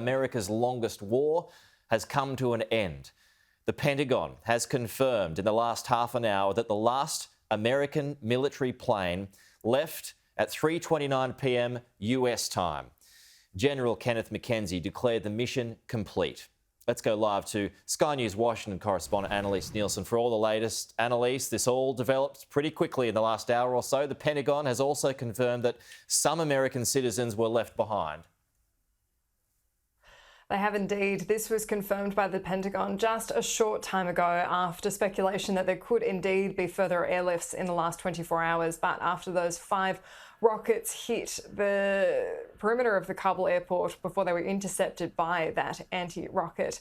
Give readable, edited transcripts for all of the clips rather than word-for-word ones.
America's longest war has come to an end. The Pentagon has confirmed in the last half an hour that the last American military plane left at 3:29 p.m. US time. General Kenneth McKenzie declared the mission complete. Let's go live to Sky News Washington correspondent Annalise Nielsen for all the latest. Annalise, this all developed pretty quickly in the last hour or so. The Pentagon has also confirmed that some American citizens were left behind. They have indeed. This was confirmed by the Pentagon just a short time ago after speculation that there could indeed be further airlifts in the last 24 hours. But after those 5 rockets hit the perimeter of the Kabul airport before they were intercepted by that anti-rocket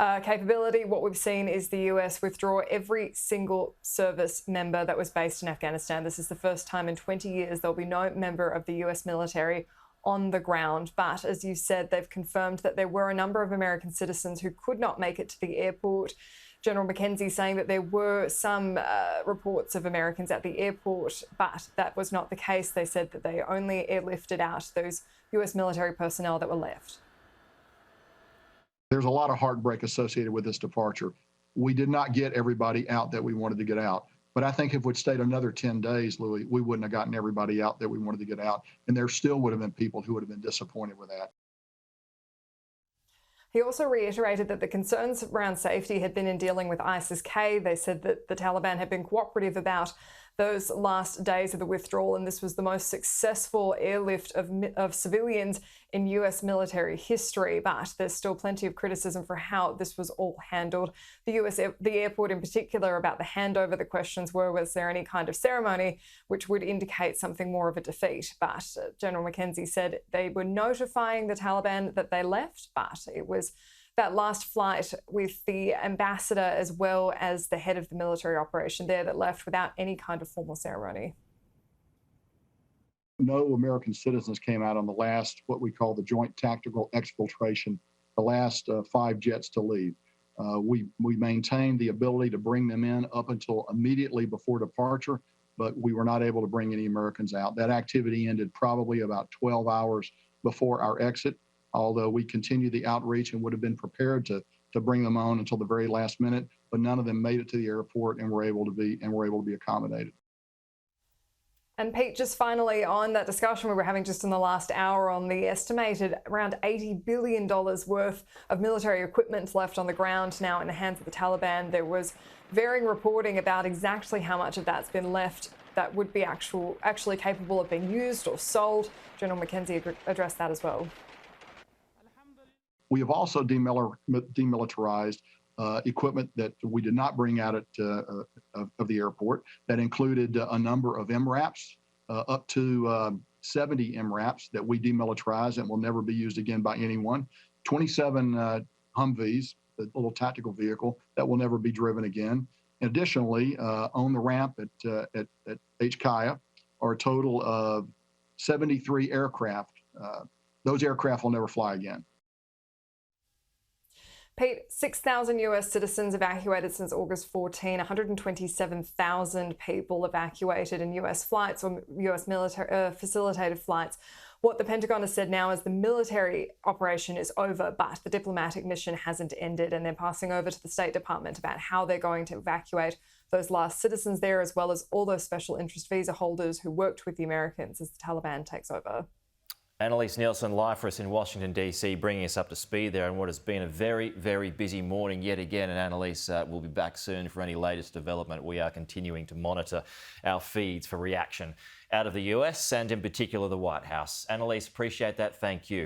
capability, what we've seen is the US withdraw every single service member that was based in Afghanistan. This is the first time in 20 years there'll be no member of the US military on the ground. But as you said, they've confirmed that there were a number of American citizens who could not make it to the airport. General McKenzie saying that there were some reports of Americans at the airport, but that was not the case. They said that they only airlifted out those US military personnel that were left. There's a lot of heartbreak associated with this departure. We did not get everybody out that we wanted to get out. But I think if we'd stayed another 10 days, Louis, we wouldn't have gotten everybody out that we wanted to get out. And there still would have been people who would have been disappointed with that. He also reiterated that the concerns around safety had been in dealing with ISIS-K. They said that the Taliban had been cooperative about those last days of the withdrawal, and this was the most successful airlift of civilians in US military history. But there's still plenty of criticism for how this was all handled. The airport in particular, about the handover, the questions were, was there any kind of ceremony which would indicate something more of a defeat? But General McKenzie said they were notifying the Taliban that they left, but it was that last flight with the ambassador as well as the head of the military operation there that left without any kind of formal ceremony. No American citizens came out on the last, what we call the joint tactical exfiltration, the last 5 jets to leave. We maintained the ability to bring them in up until immediately before departure, but we were not able to bring any Americans out. That activity ended probably about 12 hours before our exit, although we continued the outreach and would have been prepared to bring them on until the very last minute, but none of them made it to the airport and were able to be accommodated. And Pete, just finally on that discussion we were having just in the last hour on the estimated around $80 billion worth of military equipment left on the ground now in the hands of the Taliban. There was varying reporting about exactly how much of that's been left that would be actually capable of being used or sold. General McKenzie addressed that as well. We have also demilitarized equipment that we did not bring out of the airport. That included a number of MRAPs, up to 70 MRAPs that we demilitarized and will never be used again by anyone. 27 Humvees, the little tactical vehicle that will never be driven again. Additionally, on the ramp at HKIA are a total of 73 aircraft. Those aircraft will never fly again. Pete, 6,000 US citizens evacuated since August 14, 127,000 people evacuated in US flights or US military facilitated flights. What the Pentagon has said now is the military operation is over, but the diplomatic mission hasn't ended, and they're passing over to the State Department about how they're going to evacuate those last citizens there, as well as all those special interest visa holders who worked with the Americans as the Taliban takes over. Annalise Nielsen live for us in Washington, D.C., bringing us up to speed there on what has been a very, very busy morning yet again. And Annalise will be back soon for any latest development. We are continuing to monitor our feeds for reaction out of the US and in particular the White House. Annalise, appreciate that. Thank you.